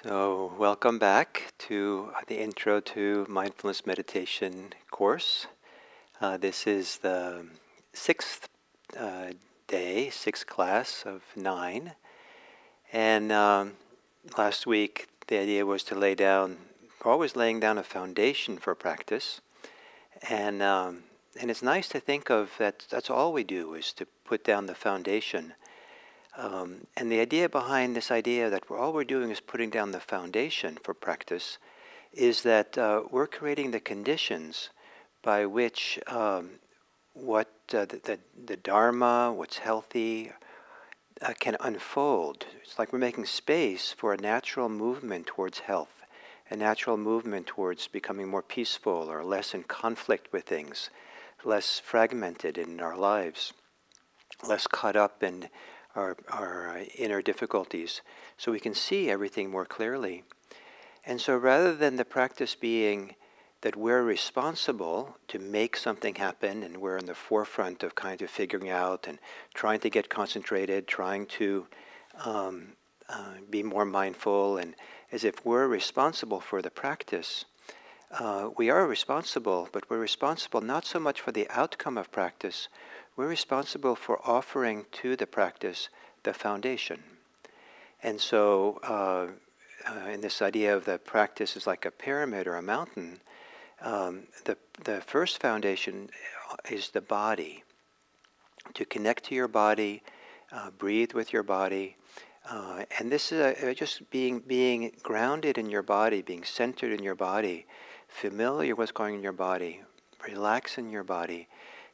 So, welcome back to the Intro to Mindfulness Meditation course. This is the sixth sixth class of 9. And last week, the idea was to always laying down a foundation for practice. And it's nice to think of that's all we do is to put down the foundation. And the idea behind this idea that all we're doing is putting down the foundation for practice is that we're creating the conditions by which the Dharma, what's healthy, can unfold. It's like we're making space for a natural movement towards health, a natural movement towards becoming more peaceful or less in conflict with things, less fragmented in our lives, less caught up in our inner difficulties, so we can see everything more clearly. And so rather than the practice being that we're responsible to make something happen and we're in the forefront of kind of figuring out and trying to get concentrated, trying to be more mindful, and as if we're responsible for the practice, we are responsible, but we're responsible not so much for the outcome of practice. We're responsible for offering to the practice the foundation. And so in this idea of the practice is like a pyramid or a mountain, the first foundation is the body. To connect to your body, breathe with your body. And this is just being grounded in your body, being centered in your body, familiar with what's going on in your body, relax in your body,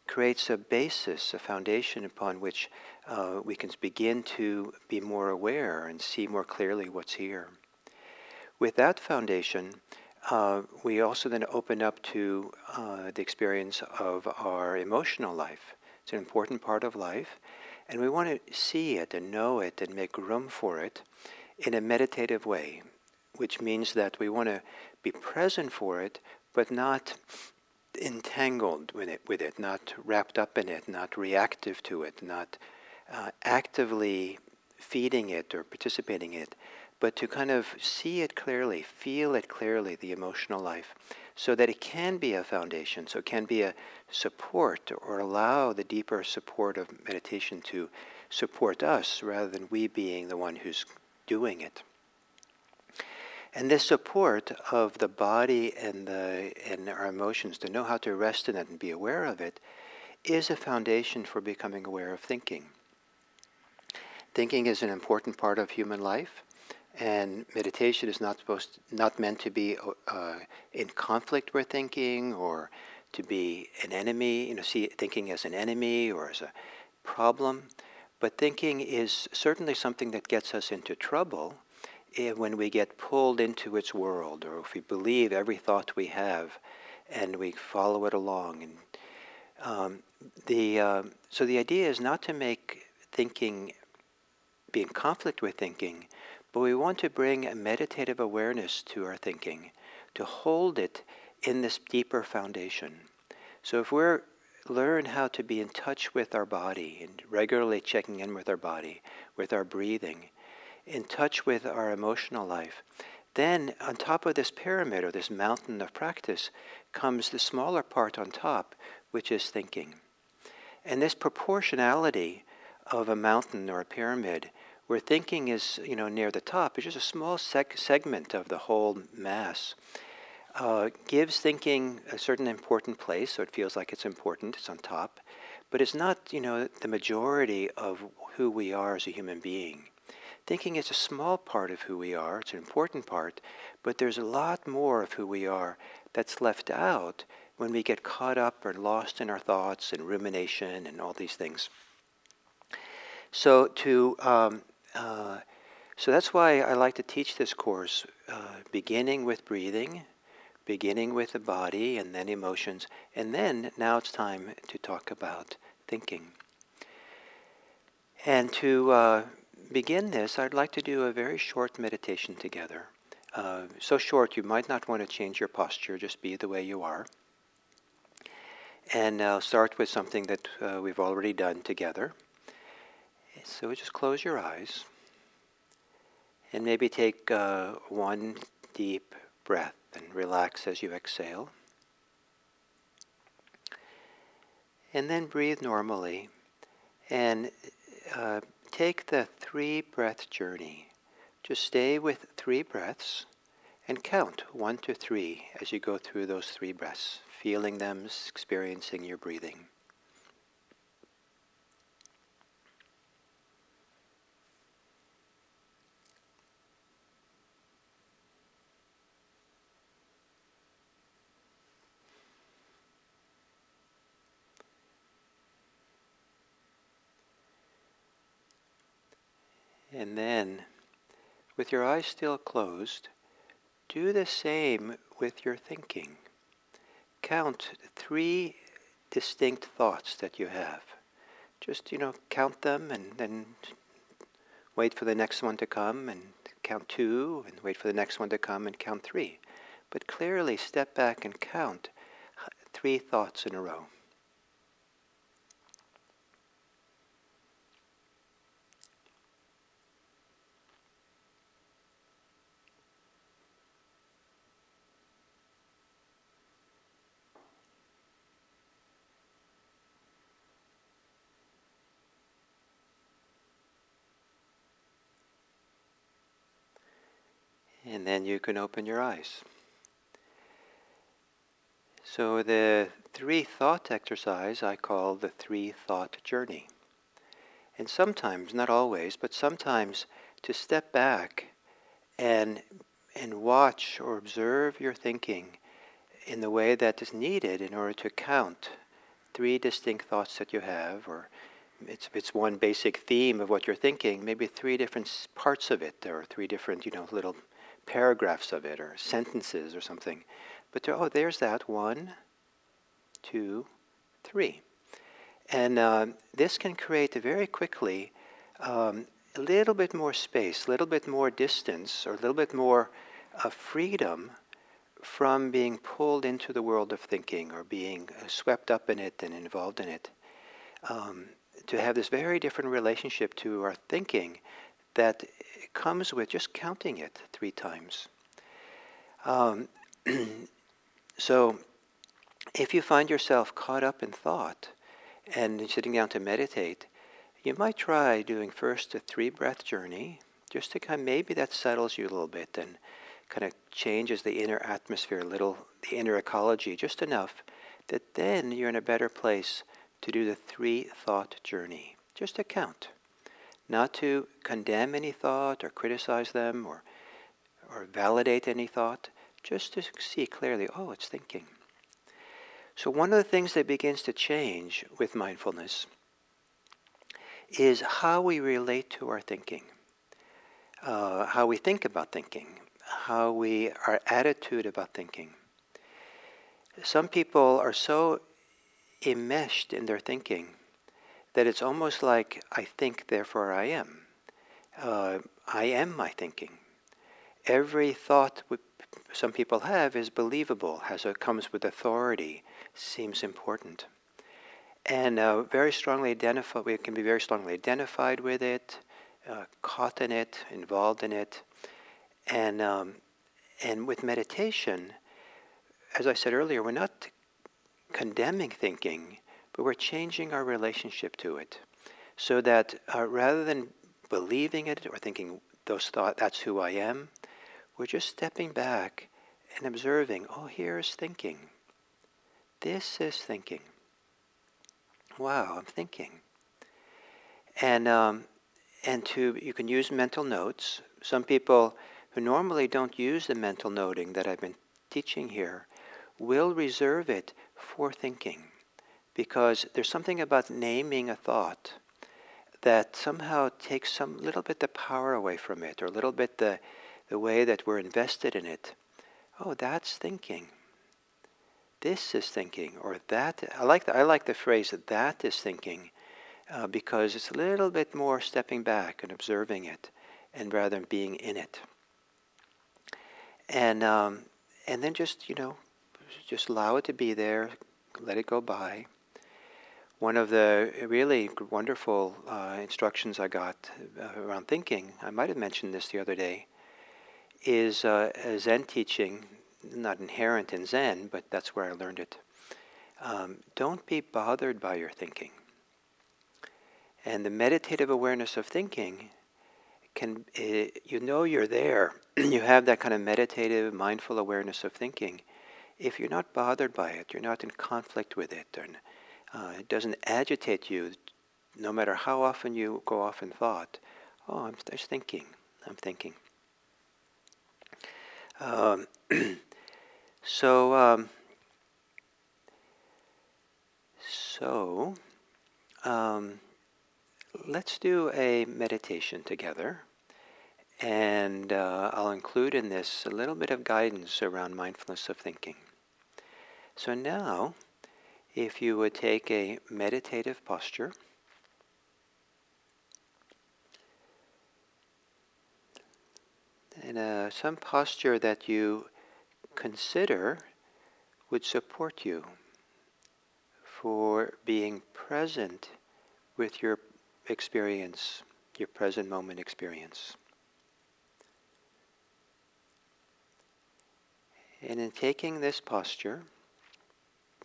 creates a basis, a foundation upon which we can begin to be more aware and see more clearly what's here. With that foundation, we also then open up to the experience of our emotional life. It's an important part of life, and we want to see it and know it and make room for it in a meditative way, which means that we want to be present for it, but not entangled with it, not wrapped up in it, not reactive to it, not actively feeding it or participating in it, but to kind of see it clearly, feel it clearly, the emotional life, so that it can be a foundation, so it can be a support or allow the deeper support of meditation to support us rather than we being the one who's doing it. And this support of the body and our emotions, to know how to rest in it and be aware of it, is a foundation for becoming aware of thinking. Thinking is an important part of human life, and meditation is not meant to be in conflict with thinking or to be an enemy. See thinking as an enemy or as a problem. But thinking is certainly something that gets us into trouble when we get pulled into its world, or if we believe every thought we have and we follow it along. And so the idea is not to make thinking be in conflict with thinking, but we want to bring a meditative awareness to our thinking, to hold it in this deeper foundation. So if we learn how to be in touch with our body and regularly checking in with our body, with our breathing, in touch with our emotional life, then on top of this pyramid or this mountain of practice comes the smaller part on top, which is thinking. And this proportionality of a mountain or a pyramid, where thinking is near the top, is just a small segment of the whole mass, gives thinking a certain important place, so it feels like it's important, it's on top, but it's not the majority of who we are as a human being. Thinking is a small part of who we are, it's an important part, but there's a lot more of who we are that's left out when we get caught up or lost in our thoughts and rumination and all these things. So so that's why I like to teach this course, beginning with breathing, beginning with the body and then emotions, and then now it's time to talk about thinking. And to begin this, I'd like to do a very short meditation together. So short you might not want to change your posture, just be the way you are. And I'll start with something that we've already done together. So just close your eyes And maybe take one deep breath and relax as you exhale. And then breathe normally and take the 3-breath journey. Just stay with 3 breaths and count 1 to 3 as you go through those 3 breaths, feeling them, experiencing your breathing. And then, with your eyes still closed, do the same with your thinking. Count 3 distinct thoughts that you have. Just, count them and then wait for the next one to come and count 2 and wait for the next one to come and count 3. But clearly step back and count 3 thoughts in a row. And then you can open your eyes. So the 3-thought exercise I call the 3-thought journey. And sometimes, not always, but sometimes to step back and watch or observe your thinking in the way that is needed in order to count 3 distinct thoughts that you have, or it's one basic theme of what you're thinking, maybe 3 different parts of it, or 3 different, little paragraphs of it, or sentences or something. But there's that 1, 2, 3. And this can create very quickly a little bit more space, a little bit more distance, or a little bit more freedom from being pulled into the world of thinking or being swept up in it and involved in it. To have this very different relationship to our thinking that comes with just counting it 3 times. So if you find yourself caught up in thought and sitting down to meditate, you might try doing first a 3-breath journey, just to maybe that settles you a little bit and kind of changes the inner atmosphere a little, the inner ecology, just enough that then you're in a better place to do the 3-thought journey, just to count. Not to condemn any thought or criticize them or validate any thought, just to see clearly, it's thinking. So one of the things that begins to change with mindfulness is how we relate to our thinking, how we think about thinking, our attitude about thinking. Some people are so enmeshed in their thinking that it's almost like I think, therefore I am. I am my thinking. Every thought some people have is believable, comes with authority, seems important. And very strongly identified, we can be very strongly identified with it, caught in it, involved in it. And with meditation, as I said earlier, we're not condemning thinking, but we're changing our relationship to it. So that rather than believing it or thinking that's who I am, we're just stepping back and observing, here's thinking. This is thinking. Wow, I'm thinking. And you can use mental notes. Some people who normally don't use the mental noting that I've been teaching here will reserve it for thinking, because there's something about naming a thought that somehow takes some little bit the power away from it, or a little bit the way that we're invested in it. That's thinking. This is thinking, or that. I like the phrase that is thinking, because it's a little bit more stepping back and observing it, and rather than being in it. And then just allow it to be there, let it go by. One of the really wonderful instructions I got around thinking, I might have mentioned this the other day, is a Zen teaching, not inherent in Zen, but that's where I learned it. Don't be bothered by your thinking. And the meditative awareness of thinking can, you know you're there. You have that kind of meditative, mindful awareness of thinking. If you're not bothered by it, you're not in conflict with it, and it doesn't agitate you, no matter how often you go off in thought. Oh, I'm just thinking. I'm thinking. Um, so, um, so um, let's do a meditation together. And I'll include in this a little bit of guidance around mindfulness of thinking. So now, if you would take a meditative posture, and some posture that you consider would support you for being present with your experience, your present moment experience. And in taking this posture,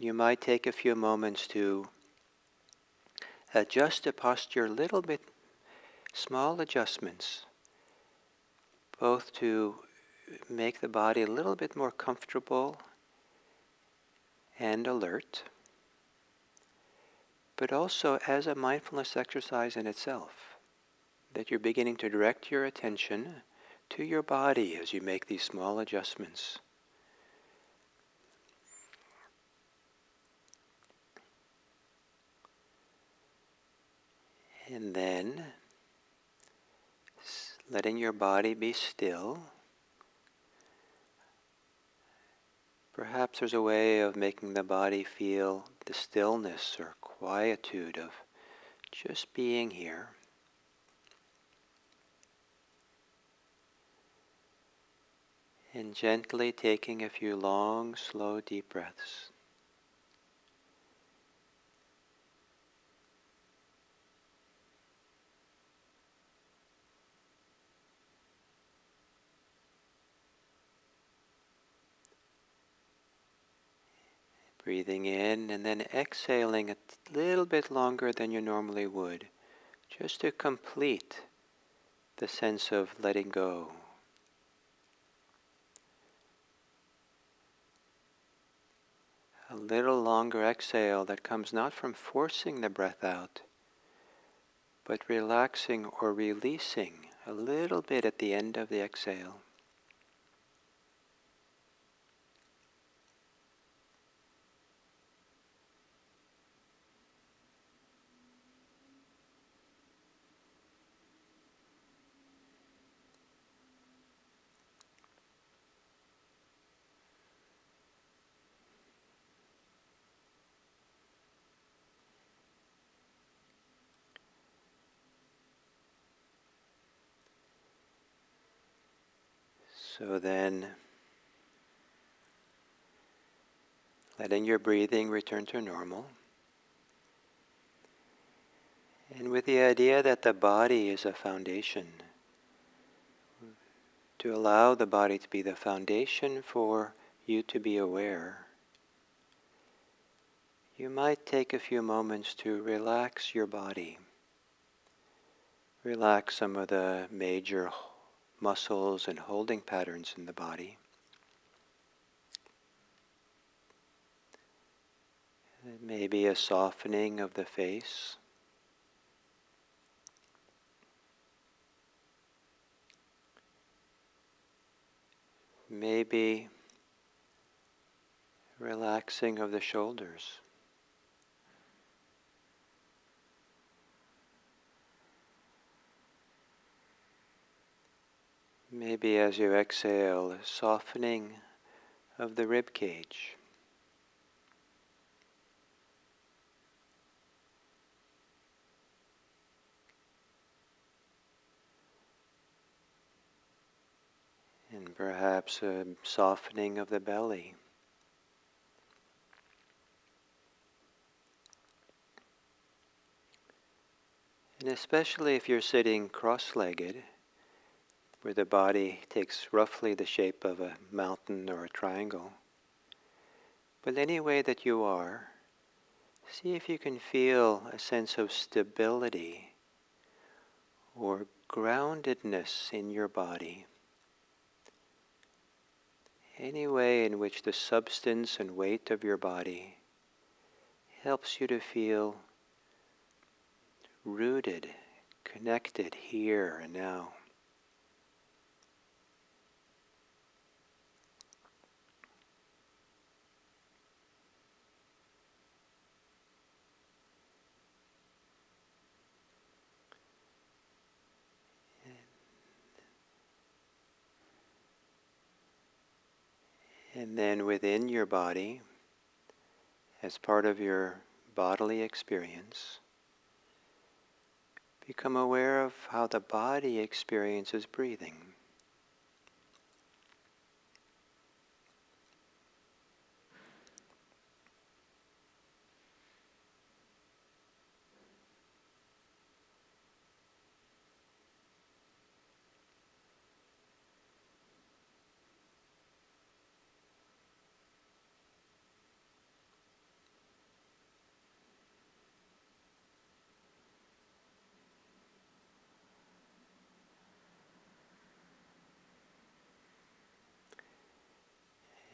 you might take a few moments to adjust the posture a little bit, small adjustments, both to make the body a little bit more comfortable and alert, but also as a mindfulness exercise in itself, that you're beginning to direct your attention to your body as you make these small adjustments. And then letting your body be still. Perhaps there's a way of making the body feel the stillness or quietude of just being here. And gently taking a few long, slow, deep breaths. Breathing in and then exhaling a little bit longer than you normally would, just to complete the sense of letting go. A little longer exhale that comes not from forcing the breath out, but relaxing or releasing a little bit at the end of the exhale. So then, letting your breathing return to normal. And with the idea that the body is a foundation, to allow the body to be the foundation for you to be aware, you might take a few moments to relax your body. Relax some of the major muscles and holding patterns in the body. Maybe a softening of the face. Maybe relaxing of the shoulders. Maybe as you exhale, a softening of the rib cage. And perhaps a softening of the belly. And especially if you're sitting cross-legged, where the body takes roughly the shape of a mountain or a triangle. But any way that you are, see if you can feel a sense of stability or groundedness in your body. Any way in which the substance and weight of your body helps you to feel rooted, connected here and now. And then within your body, as part of your bodily experience, become aware of how the body experiences breathing.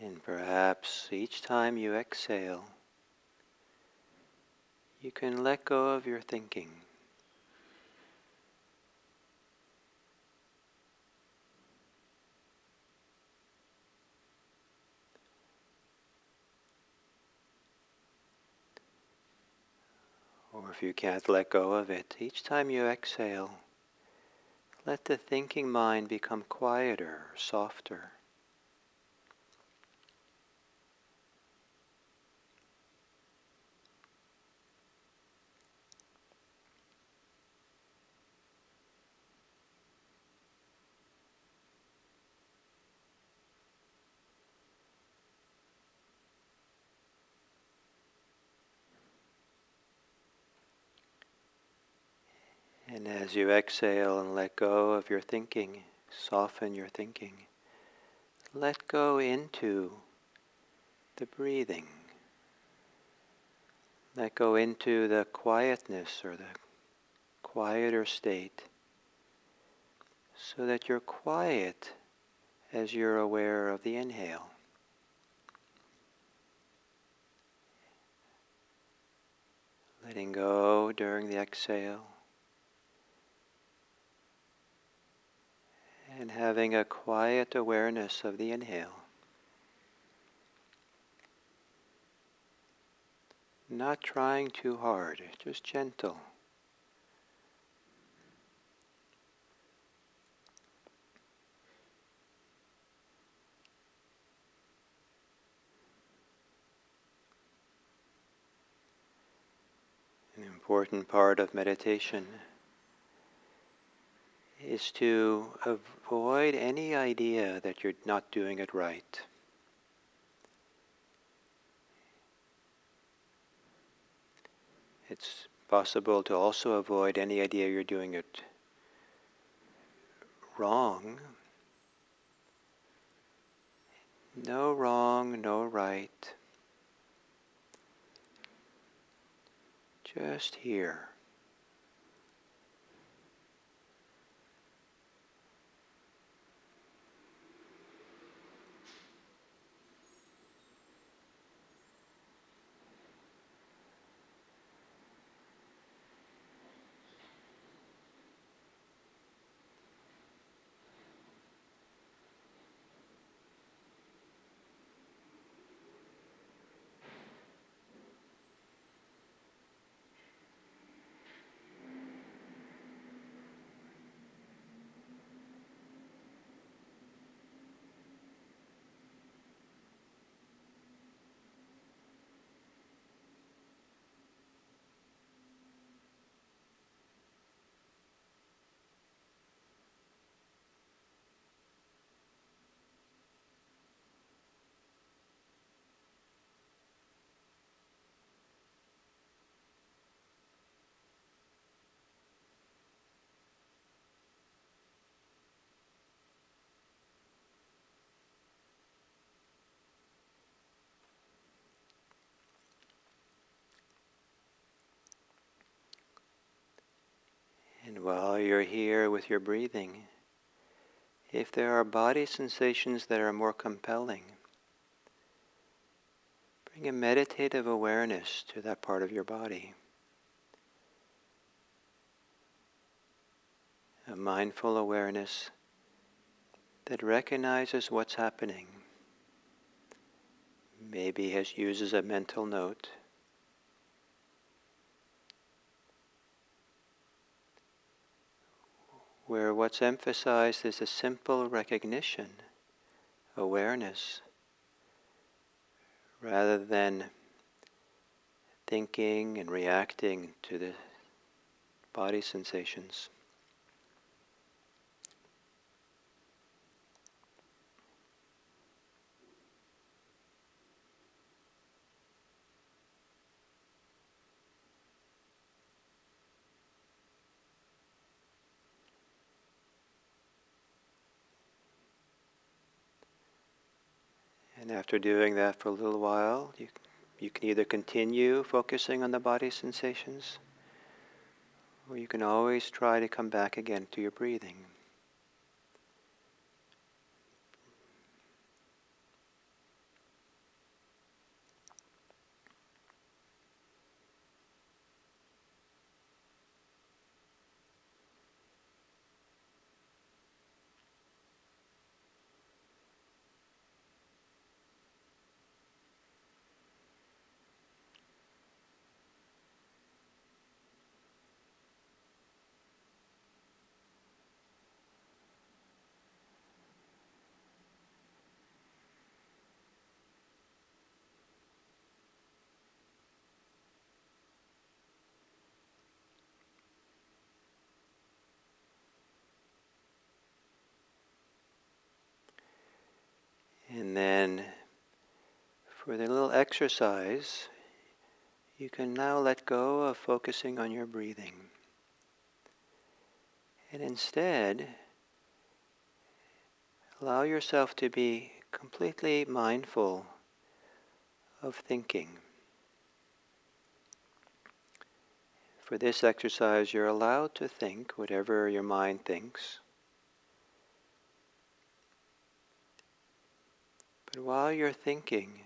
And perhaps each time you exhale, you can let go of your thinking. Or if you can't let go of it, each time you exhale, let the thinking mind become quieter, softer. And as you exhale and let go of your thinking, soften your thinking, let go into the breathing. Let go into the quietness or the quieter state, so that you're quiet as you're aware of the inhale. Letting go during the exhale, and having a quiet awareness of the inhale. Not trying too hard, just gentle. An important part of meditation is to avoid any idea that you're not doing it right. It's possible to also avoid any idea you're doing it wrong. No wrong, no right. Just here. while you're here with your breathing, if there are body sensations that are more compelling, bring a meditative awareness to that part of your body. A mindful awareness that recognizes what's happening. Maybe uses a mental note. Where what's emphasized is a simple recognition, awareness, rather than thinking and reacting to the body sensations. And after doing that for a little while, you can either continue focusing on the body sensations, or you can always try to come back again to your breathing. And then for the little exercise, you can now let go of focusing on your breathing. And instead, allow yourself to be completely mindful of thinking. For this exercise, you're allowed to think whatever your mind thinks. But while you're thinking,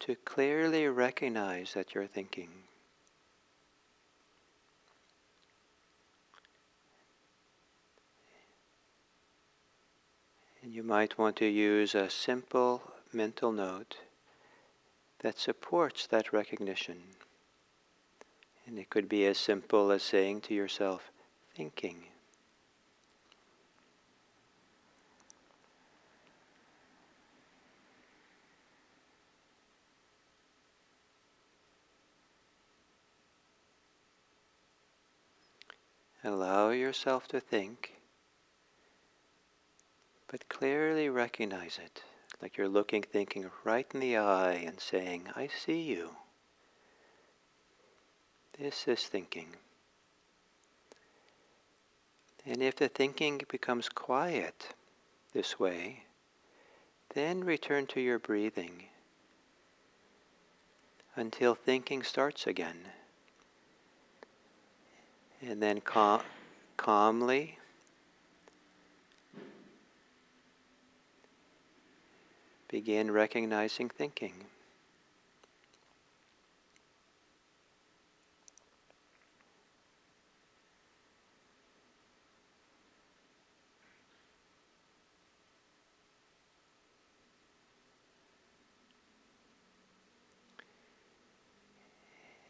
to clearly recognize that you're thinking. And you might want to use a simple mental note that supports that recognition. And it could be as simple as saying to yourself, thinking. Allow yourself to think, but clearly recognize it, like you're thinking right in the eye and saying, I see you. This is thinking. And if the thinking becomes quiet this way, then return to your breathing until thinking starts again. And then calmly begin recognizing thinking.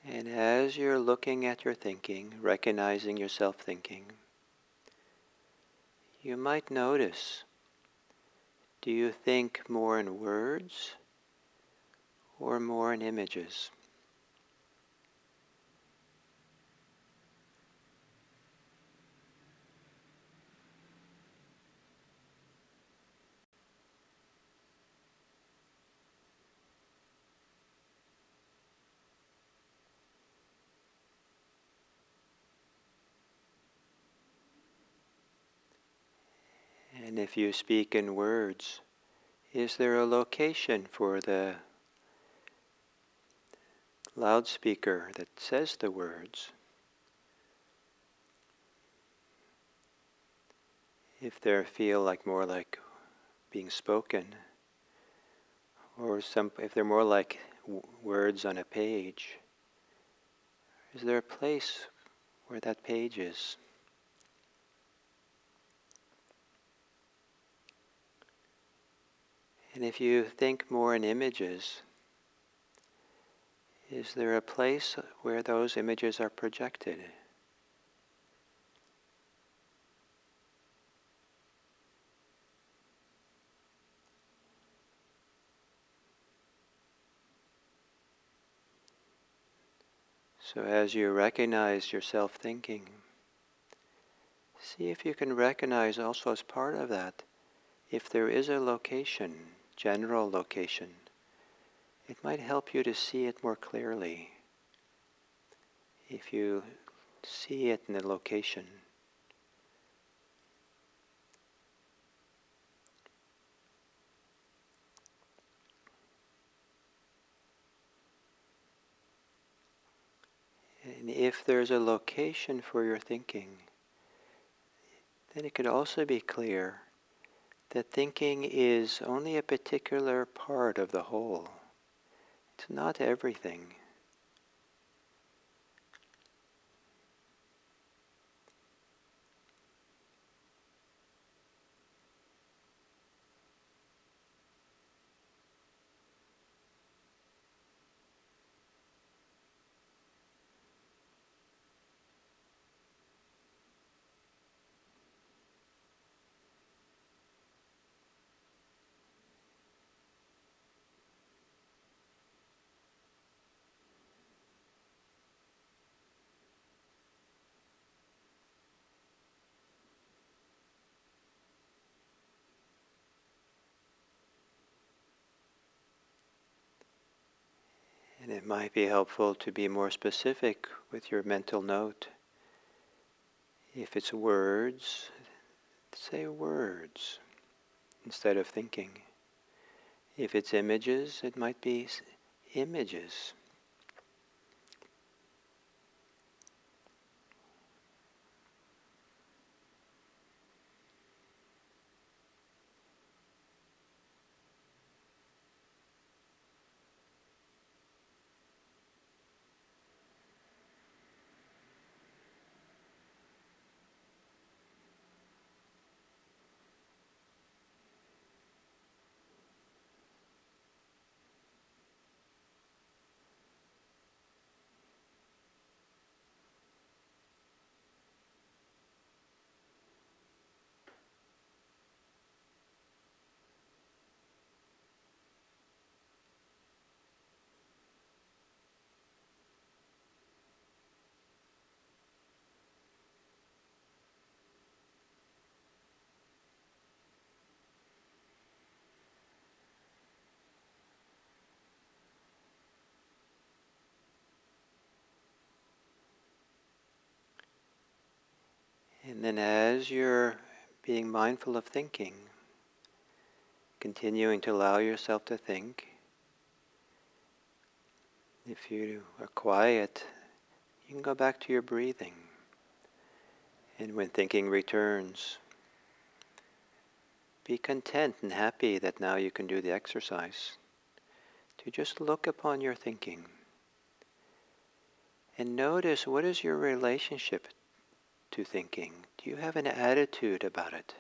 And as you're looking at your thinking, recognizing yourself thinking, you might notice, do you think more in words or more in images? And if you speak in words, is there a location for the loudspeaker that says the words? if they feel like more like being spoken, or if they're more like words on a page, is there a place where that page is? And if you think more in images, is there a place where those images are projected? So as you recognize yourself thinking, see if you can recognize also as part of that, if there is a location, general location, it might help you to see it more clearly. If you see it in the location. And if there's a location for your thinking, then it could also be clear that thinking is only a particular part of the whole. It's not everything. And it might be helpful to be more specific with your mental note. If it's words, say words instead of thinking. If it's images, it might be images. And then as you're being mindful of thinking, continuing to allow yourself to think, if you are quiet, you can go back to your breathing. And when thinking returns, be content and happy that now you can do the exercise to just look upon your thinking and notice, what is your relationship to thinking? Do you have an attitude about it?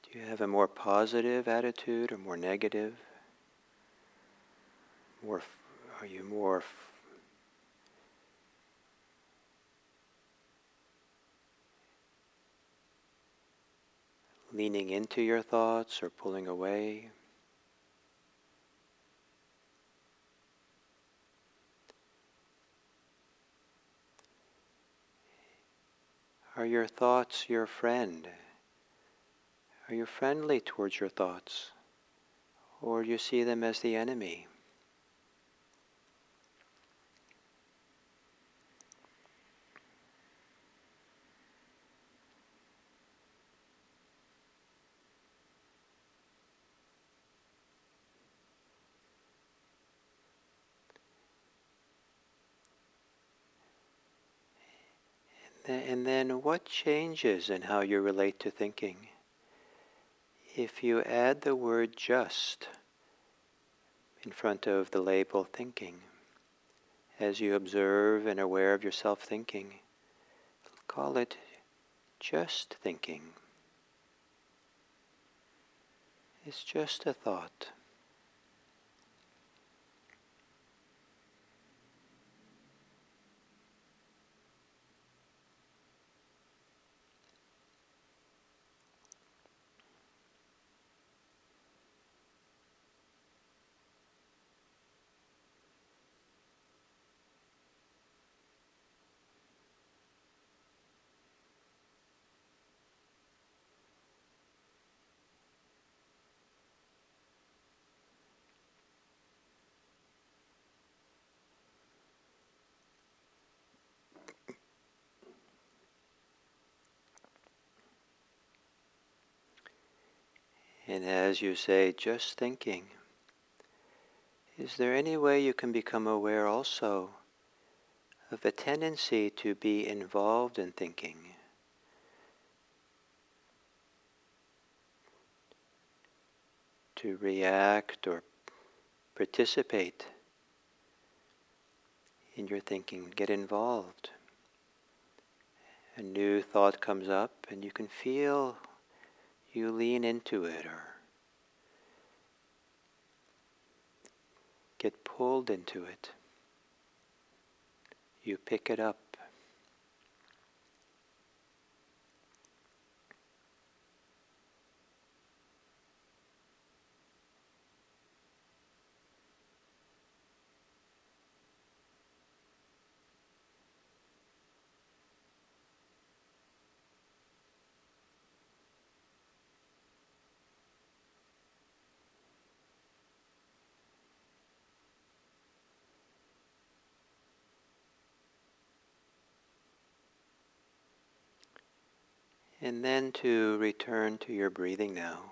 Do you have a more positive attitude or more negative? Are you more leaning into your thoughts or pulling away? Are your thoughts your friend? Are you friendly towards your thoughts? Or do you see them as the enemy? And then what changes in how you relate to thinking if you add the word just in front of the label thinking? As you observe and are aware of yourself thinking, call it just thinking. It's just a thought. And as you say, just thinking, is there any way you can become aware also of a tendency to be involved in thinking, to react or participate in your thinking, get involved? A new thought comes up and you can feel you lean into it or get pulled into it. You pick it up. And then to return to your breathing now.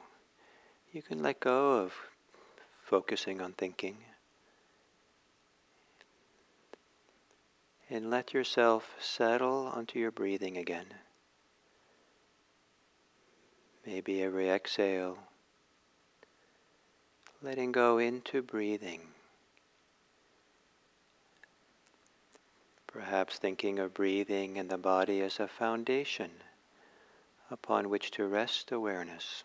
You can let go of focusing on thinking and let yourself settle onto your breathing again. Maybe every exhale, letting go into breathing. Perhaps thinking of breathing and the body as a foundation upon which to rest awareness.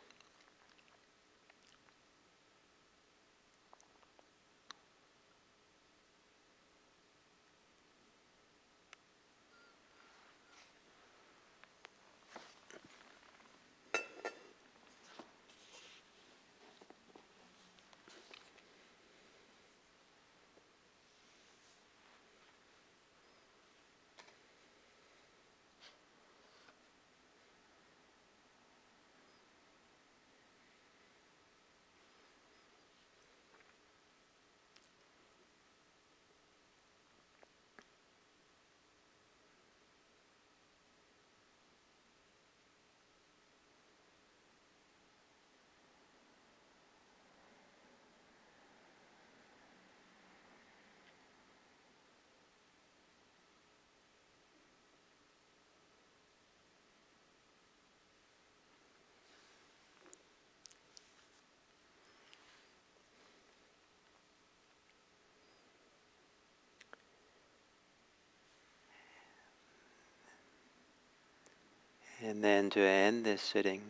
And then to end this sitting,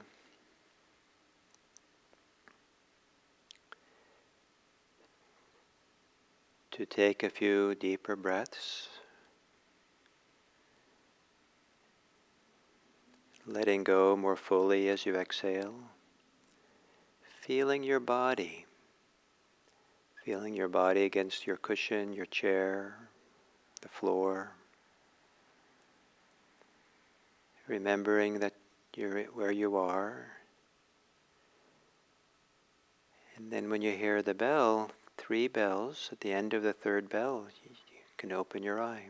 to take a few deeper breaths, letting go more fully as you exhale, feeling your body against your cushion, your chair, the floor, remembering that you're where you are. And then when you hear the bell, 3 bells, at the end of the 3rd bell, you can open your eye.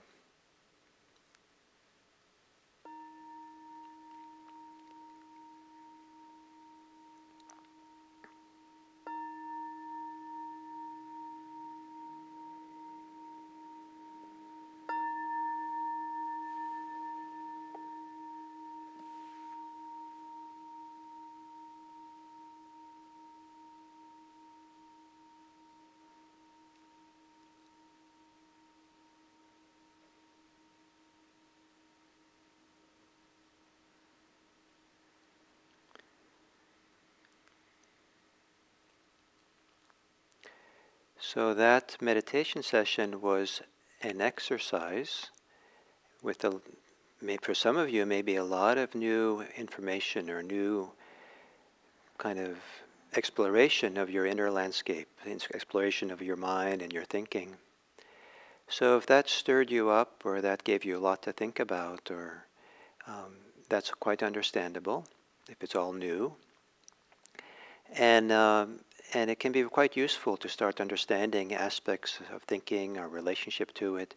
So that meditation session was an exercise with for some of you, maybe a lot of new information or new kind of exploration of your inner landscape, exploration of your mind and your thinking. So if that stirred you up or that gave you a lot to think about, or that's quite understandable if it's all new. And it can be quite useful to start understanding aspects of thinking, our relationship to it.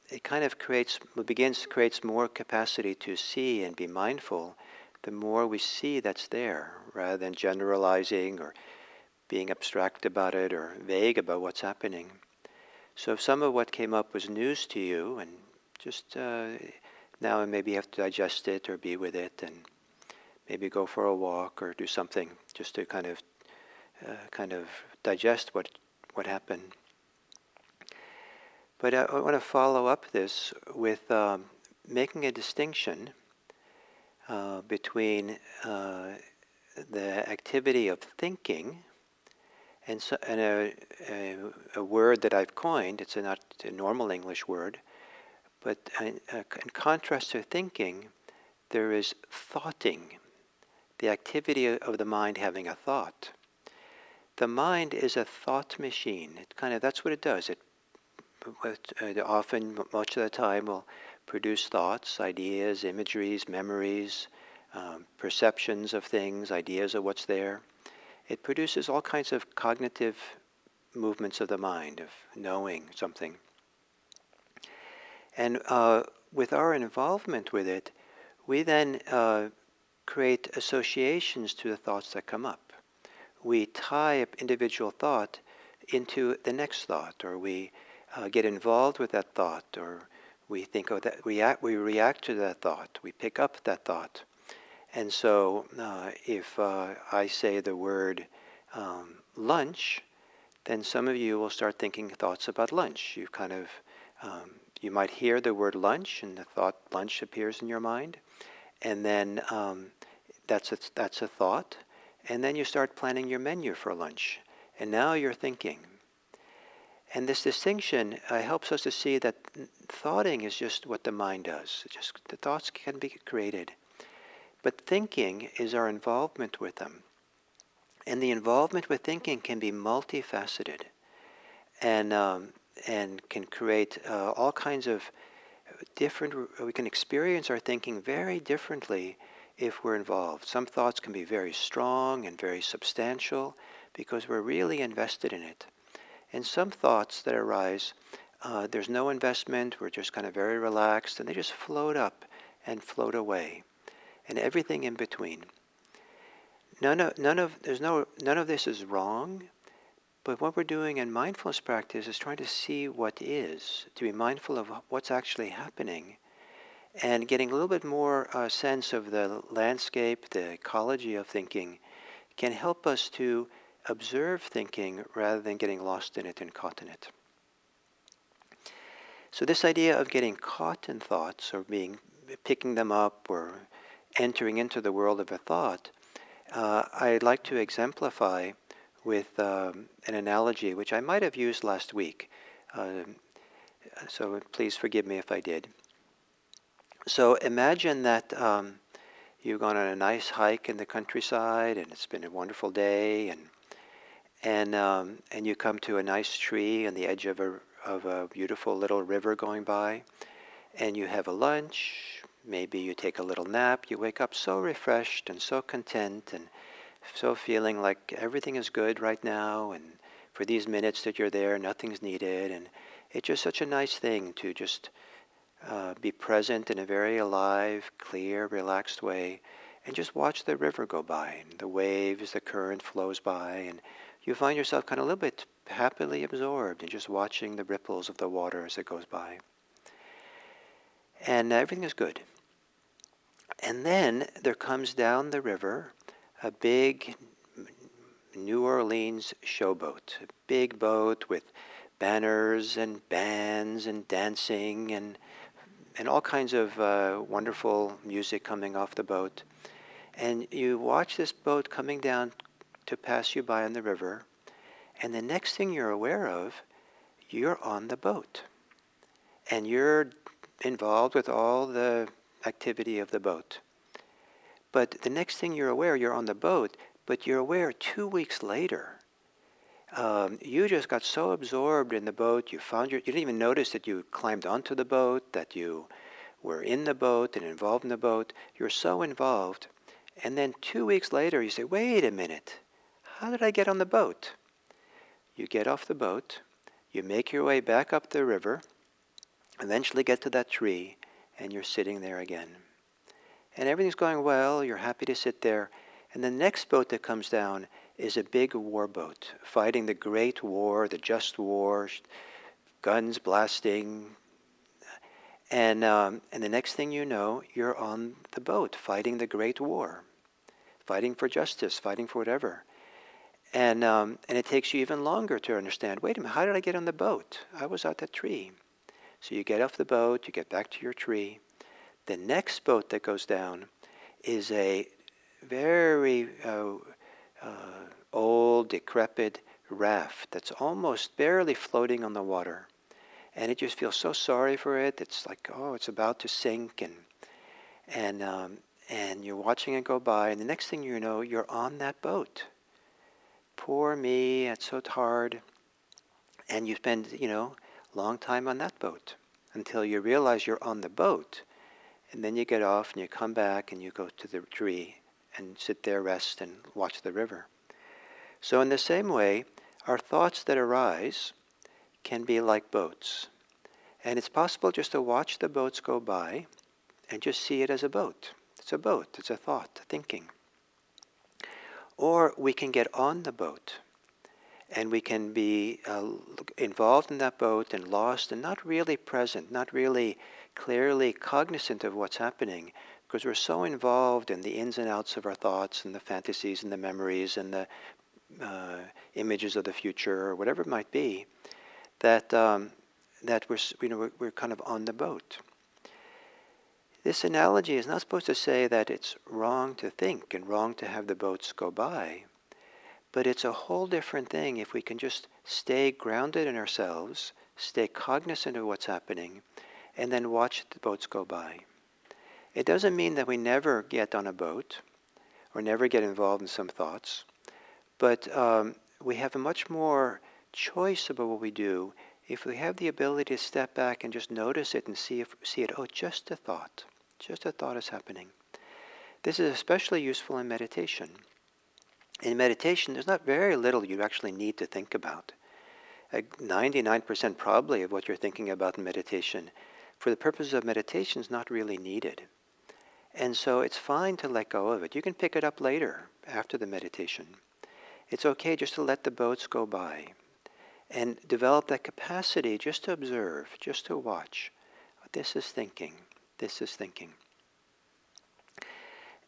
It kind of creates more capacity to see and be mindful the more we see that's there, rather than generalizing or being abstract about it or vague about what's happening. So if some of what came up was news to you, and just now maybe you have to digest it or be with it, and maybe go for a walk or do something just to kind of digest what happened. But I want to follow up this with making a distinction between the activity of thinking and a word that I've coined. It's not a normal English word, but in contrast to thinking, there is thoughting, the activity of the mind having a thought. The mind is a thought machine. That's what it does. It often, much of the time, will produce thoughts, ideas, imageries, memories, perceptions of things, ideas of what's there. It produces all kinds of cognitive movements of the mind, of knowing something. And with our involvement with it, we then create associations to the thoughts that come up. We tie up individual thought into the next thought, or we get involved with that thought, or we think, oh, that we react to that thought, we pick up that thought. And so if I say the word lunch, then some of you will start thinking thoughts about lunch. You might hear the word lunch, and the thought lunch appears in your mind, and then that's a thought, and then you start planning your menu for lunch, and now you're thinking. And this distinction helps us to see that thoughting is just what the mind does. The thoughts can be created. But thinking is our involvement with them. And the involvement with thinking can be multifaceted and can create all kinds of we can experience our thinking very differently if we're involved. Some thoughts can be very strong and very substantial because we're really invested in it. And some thoughts that arise, there's no investment, we're just kind of very relaxed, and they just float up and float away. And everything in between. None of this is wrong, but what we're doing in mindfulness practice is trying to see what is, to be mindful of what's actually happening, and getting a little bit more sense of the landscape, the ecology of thinking, can help us to observe thinking rather than getting lost in it and caught in it. So this idea of getting caught in thoughts, or picking them up, or entering into the world of a thought, I'd like to exemplify with an analogy which I might have used last week. So please forgive me if I did. So imagine that you've gone on a nice hike in the countryside, and it's been a wonderful day, and you come to a nice tree on the edge of a beautiful little river going by, and you have a lunch. Maybe you take a little nap. You wake up so refreshed and so content and so feeling like everything is good right now, and for these minutes that you're there, nothing's needed, and it's just such a nice thing to just be present in a very alive, clear, relaxed way, and just watch the river go by, and the waves, the current flows by, and you find yourself kind of a little bit happily absorbed in just watching the ripples of the water as it goes by. And everything is good. And then there comes down the river a big New Orleans showboat, a big boat with banners and bands and dancing and all kinds of wonderful music coming off the boat. And you watch this boat coming down to pass you by on the river, And the next thing you're aware of, you're on the boat. And you're involved with all the activity of the boat. But the next thing you're aware, you're on the boat, but you're aware 2 weeks later. You just got so absorbed in the boat, you didn't even notice that you climbed onto the boat, that you were in the boat and involved in the boat. You're so involved. And then 2 weeks later, you say, wait a minute, how did I get on the boat? You get off the boat, you make your way back up the river, eventually get to that tree, and you're sitting there again. And everything's going well, you're happy to sit there, and the next boat that comes down is a big war boat, fighting the great war, the just war, guns blasting, and the next thing you know, you're on the boat, fighting the great war, fighting for justice, fighting for whatever. And it takes you even longer to understand, wait a minute, how did I get on the boat? I was at that tree. So you get off the boat, you get back to your tree. The next boat that goes down is a very old, decrepit raft that's almost barely floating on the water. And it just feels so sorry for it. It's like, oh, it's about to sink, and you're watching it go by, and the next thing you know, you're on that boat. Poor me, it's so hard. And you spend, long time on that boat until you realize you're on the boat. And then you get off and you come back and you go to the tree and sit there, rest, and watch the river. So in the same way, our thoughts that arise can be like boats. And it's possible just to watch the boats go by and just see it as a boat. It's a boat, it's a thought, a thinking. Or we can get on the boat and we can be involved in that boat and lost and not really present, not really clearly cognizant of what's happening, because we're so involved in the ins and outs of our thoughts and the fantasies and the memories and the images of the future or whatever it might be, that we're kind of on the boat. This analogy is not supposed to say that it's wrong to think and wrong to have the boats go by, but it's a whole different thing if we can just stay grounded in ourselves, stay cognizant of what's happening, and then watch the boats go by. It doesn't mean that we never get on a boat or never get involved in some thoughts, but we have a much more choice about what we do if we have the ability to step back and just notice it and see it, oh, just a thought is happening. This is especially useful in meditation. In meditation, there's not very little you actually need to think about. 99% probably of what you're thinking about in meditation, for the purposes of meditation, is not really needed. And so it's fine to let go of it. You can pick it up later, after the meditation. It's okay just to let the boats go by and develop that capacity just to observe, just to watch. This is thinking. This is thinking.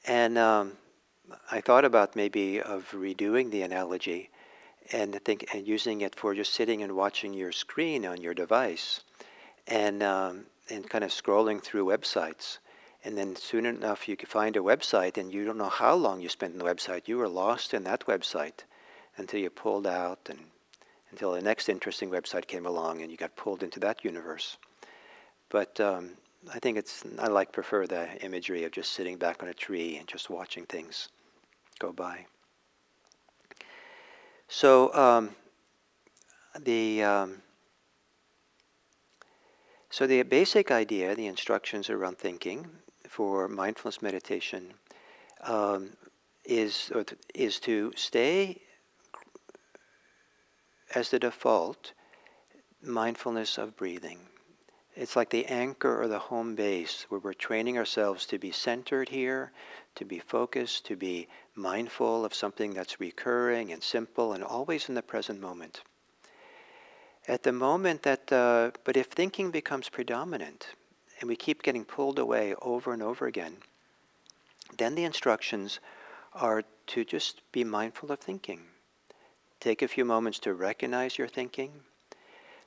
And I thought about maybe of redoing the analogy and using it for just sitting and watching your screen on your device and kind of scrolling through websites. And then soon enough you can find a website and you don't know how long you spent in the website. You were lost in that website until you pulled out and until the next interesting website came along and you got pulled into that universe. But I think prefer the imagery of just sitting back on a tree and just watching things go by. So the basic idea, the instructions around thinking for mindfulness meditation is to stay as the default mindfulness of breathing. It's like the anchor or the home base where we're training ourselves to be centered here, to be focused, to be mindful of something that's recurring and simple and always in the present moment. At the moment but if thinking becomes predominant and we keep getting pulled away over and over again, then the instructions are to just be mindful of thinking. Take a few moments to recognize your thinking.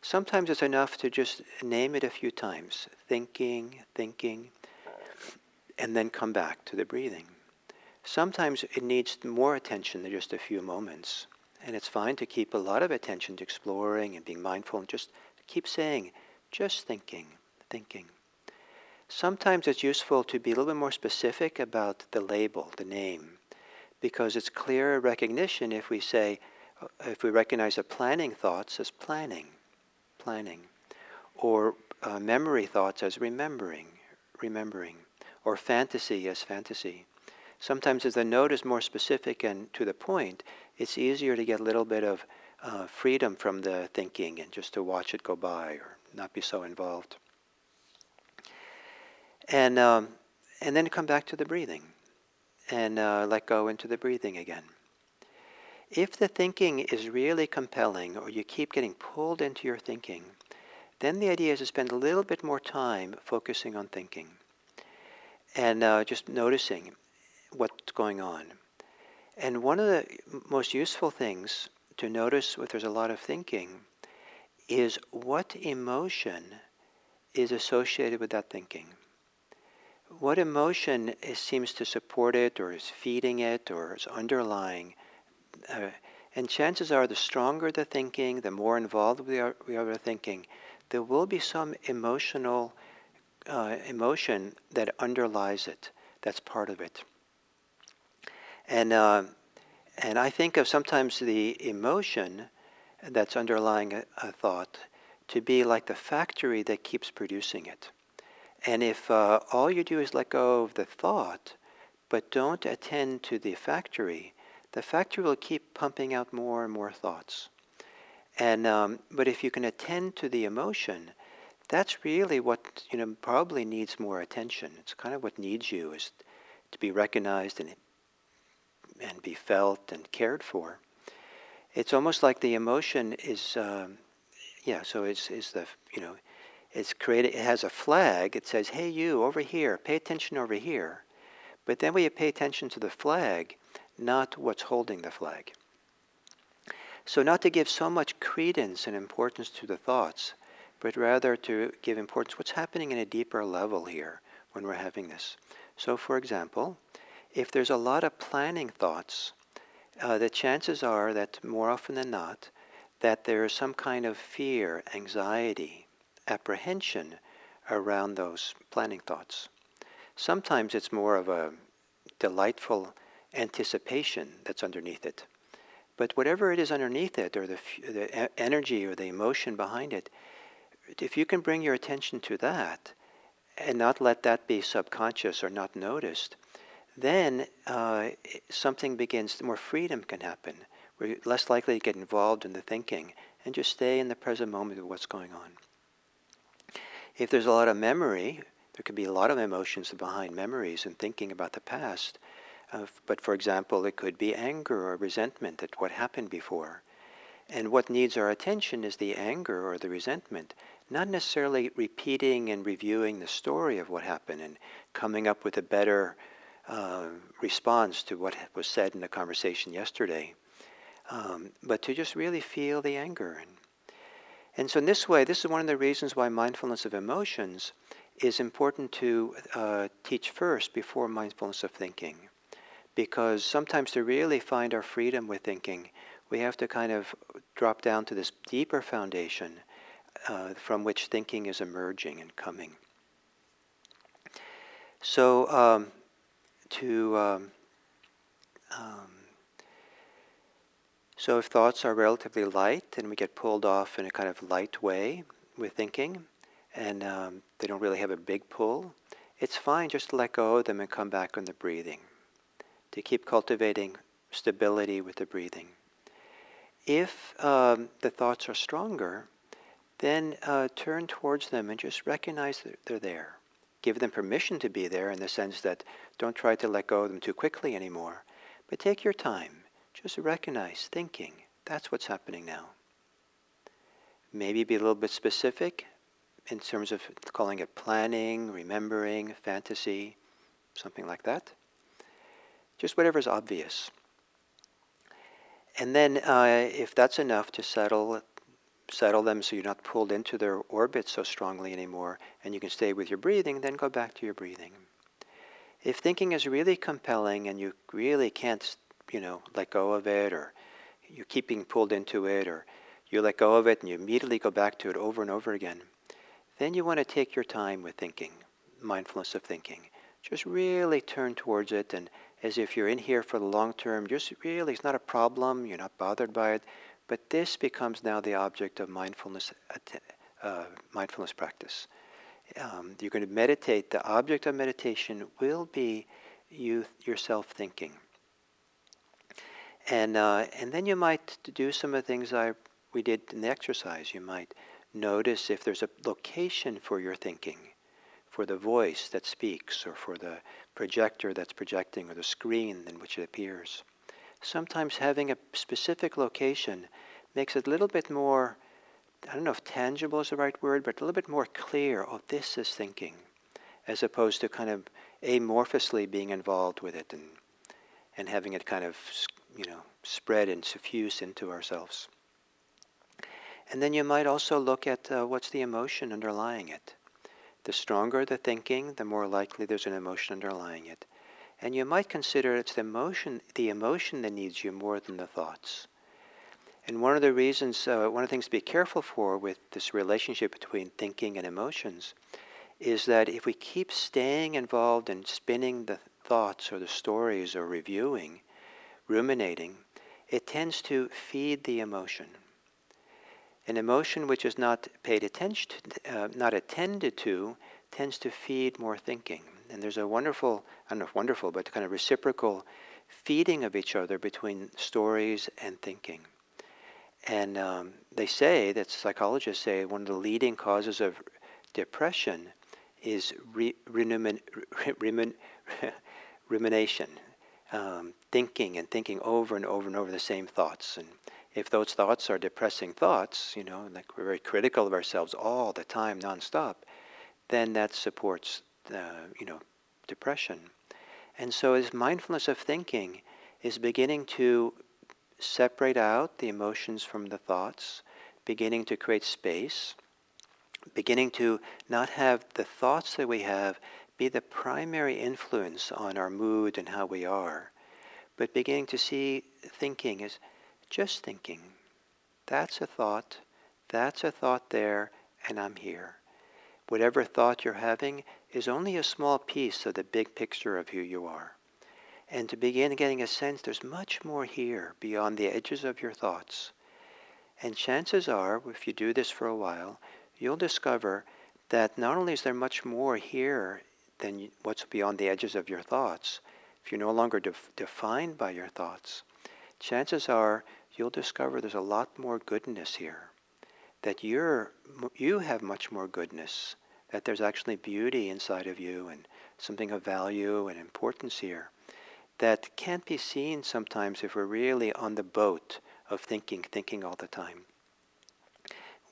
Sometimes it's enough to just name it a few times. Thinking, and then come back to the breathing. Sometimes it needs more attention than just a few moments. And it's fine to keep a lot of attention to exploring and being mindful and just keep saying, just thinking, thinking. Sometimes it's useful to be a little bit more specific about the label, the name, because it's clearer recognition if we say, if we recognize the planning thoughts as planning, planning, or memory thoughts as remembering, remembering, or fantasy as fantasy. Sometimes as the note is more specific and to the point, it's easier to get a little bit of freedom from the thinking and just to watch it go by or not be so involved. And then come back to the breathing and let go into the breathing again. If the thinking is really compelling or you keep getting pulled into your thinking, then the idea is to spend a little bit more time focusing on thinking and just noticing what's going on. And one of the most useful things to notice if there's a lot of thinking is what emotion is associated with that thinking. What emotion seems to support it or is feeding it or is underlying. And chances are the stronger the thinking, the more involved we are with thinking, there will be some emotion that underlies it, that's part of it. And I think of sometimes the emotion that's underlying a thought to be like the factory that keeps producing it. And if all you do is let go of the thought, but don't attend to the factory will keep pumping out more and more thoughts. And but if you can attend to the emotion, that's really what probably needs more attention. It's kind of what needs you is to be recognized and be felt and cared for. It's almost like the emotion is, so it's the, it's created, it has a flag, it says, hey you, over here, pay attention over here. But then we pay attention to the flag, not what's holding the flag. So not to give so much credence and importance to the thoughts, but rather to give importance to what's happening in a deeper level here when we're having this. So for example, if there's a lot of planning thoughts, the chances are that more often than not, that there is some kind of fear, anxiety, apprehension around those planning thoughts. Sometimes it's more of a delightful anticipation that's underneath it. But whatever it is underneath it, or the energy or the emotion behind it, if you can bring your attention to that and not let that be subconscious or not noticed, then something begins, more freedom can happen. We're less likely to get involved in the thinking and just stay in the present moment of what's going on. If there's a lot of memory, there could be a lot of emotions behind memories and thinking about the past. But for example, it could be anger or resentment at what happened before. And what needs our attention is the anger or the resentment, not necessarily repeating and reviewing the story of what happened and coming up with a better response to what was said in the conversation yesterday, but to just really feel the anger. And so in this way, this is one of the reasons why mindfulness of emotions is important to teach first before mindfulness of thinking. Because sometimes to really find our freedom with thinking, we have to kind of drop down to this deeper foundation from which thinking is emerging and coming. So so if thoughts are relatively light and we get pulled off in a kind of light way with thinking, and they don't really have a big pull, it's fine just to let go of them and come back on the breathing, to keep cultivating stability with the breathing. If the thoughts are stronger, then turn towards them and just recognize that they're there. Give them permission to be there in the sense that don't try to let go of them too quickly anymore, but take your time. Just recognize thinking. That's what's happening now. Maybe be a little bit specific in terms of calling it planning, remembering, fantasy, something like that. Just whatever's obvious. And then if that's enough to settle them so you're not pulled into their orbit so strongly anymore and you can stay with your breathing, then go back to your breathing. If thinking is really compelling and you really can't, let go of it or, you keep being pulled into it, or you let go of it and you immediately go back to it over and over again, then you want to take your time with thinking, mindfulness of thinking. Just really turn towards it, and as if you're in here for the long term, just really, it's not a problem, you're not bothered by it, but this becomes now the object of mindfulness practice. You're going to meditate. The object of meditation will be yourself thinking. And then you might do some of the things we did in the exercise. You might notice if there's a location for your thinking, for the voice that speaks, or for the projector that's projecting, or the screen in which it appears. Sometimes having a specific location makes it a little bit more, I don't know if tangible is the right word, but a little bit more clear. Oh, this is thinking, as opposed to kind of amorphously being involved with it and having it kind of, spread and suffuse into ourselves. And then you might also look at what's the emotion underlying it. The stronger the thinking, the more likely there's an emotion underlying it. And you might consider it's the emotion that needs you more than the thoughts. And one of the reasons, one of the things to be careful for with this relationship between thinking and emotions is that if we keep staying involved in spinning the thoughts or the stories or reviewing, ruminating, it tends to feed the emotion. An emotion which is not paid attention to, not attended to, tends to feed more thinking. And there's a wonderful, I don't know if wonderful, but kind of reciprocal feeding of each other between stories and thinking. And they say, that psychologists say, one of the leading causes of depression is rumination, thinking and thinking over and over and over the same thoughts. And if those thoughts are depressing thoughts, like we're very critical of ourselves all the time, nonstop, then that supports, depression. And so this mindfulness of thinking is beginning to separate out the emotions from the thoughts, beginning to create space, beginning to not have the thoughts that we have be the primary influence on our mood and how we are, but beginning to see thinking as just thinking. That's a thought there, and I'm here. Whatever thought you're having is only a small piece of the big picture of who you are. And to begin getting a sense there's much more here beyond the edges of your thoughts. And chances are, if you do this for a while, you'll discover that not only is there much more here than what's beyond the edges of your thoughts, if you're no longer defined by your thoughts, chances are you'll discover there's a lot more goodness here, that you have much more goodness, that there's actually beauty inside of you and something of value and importance here that can't be seen sometimes if we're really on the boat of thinking all the time.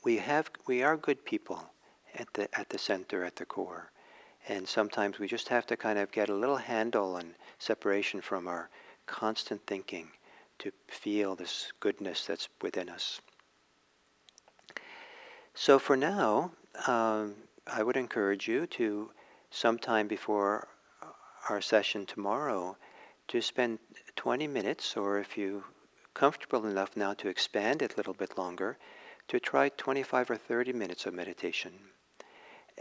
We are good people at the center, at the core. And sometimes we just have to kind of get a little handle and separation from our constant thinking to feel this goodness that's within us. So for now, I would encourage you to, sometime before our session tomorrow, to spend 20 minutes, or if you're comfortable enough now to expand it a little bit longer, to try 25 or 30 minutes of meditation.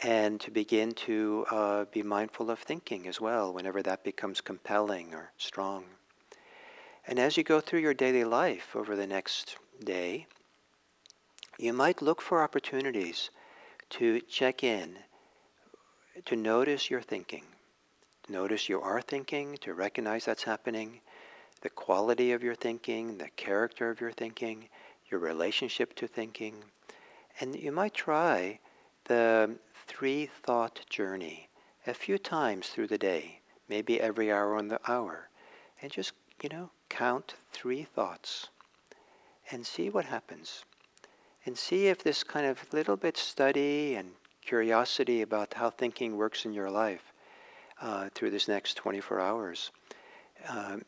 And to begin to be mindful of thinking as well, whenever that becomes compelling or strong. And as you go through your daily life over the next day, you might look for opportunities to check in, to notice your thinking. Notice you are thinking, to recognize that's happening, the quality of your thinking, the character of your thinking, your relationship to thinking. And you might try the 3-thought journey a few times through the day, maybe every hour on the hour, and just, count 3 thoughts and see what happens. And see if this kind of little bit study and curiosity about how thinking works in your life through this next 24 hours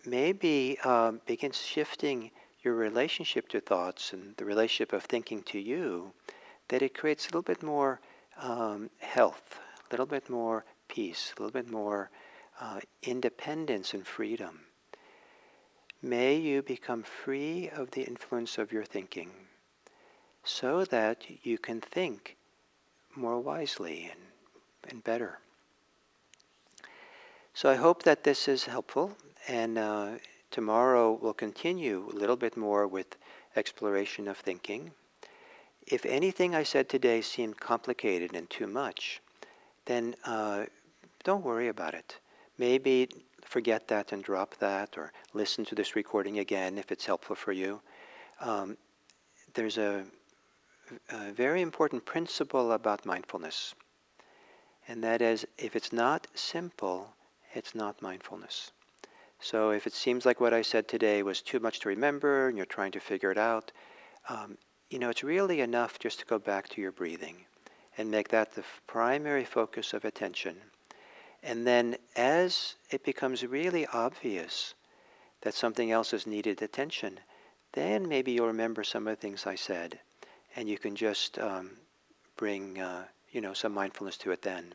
maybe begins shifting your relationship to thoughts and the relationship of thinking to you, that it creates a little bit more health, a little bit more peace, a little bit more independence and freedom. may you become free of the influence of your thinking so that you can think more wisely and better. So I hope that this is helpful, and tomorrow we'll continue a little bit more with exploration of thinking. If anything I said today seemed complicated and too much, then don't worry about it. Maybe forget that and drop that, or listen to this recording again if it's helpful for you. There's a very important principle about mindfulness, and that is, if it's not simple, it's not mindfulness. So if it seems like what I said today was too much to remember and you're trying to figure it out, it's really enough just to go back to your breathing and make that the primary focus of attention. And then as it becomes really obvious that something else has needed attention, then maybe you'll remember some of the things I said, and you can just bring some mindfulness to it then.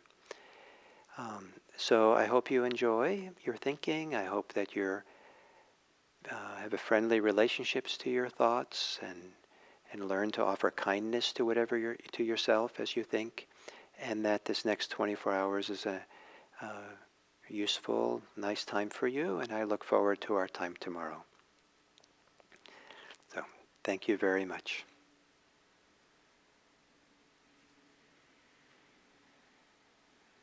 So I hope you enjoy your thinking. I hope that you have a friendly relationships to your thoughts and learn to offer kindness to to yourself as you think, and that this next 24 hours is a useful, nice time for you, and I look forward to our time tomorrow. So, thank you very much.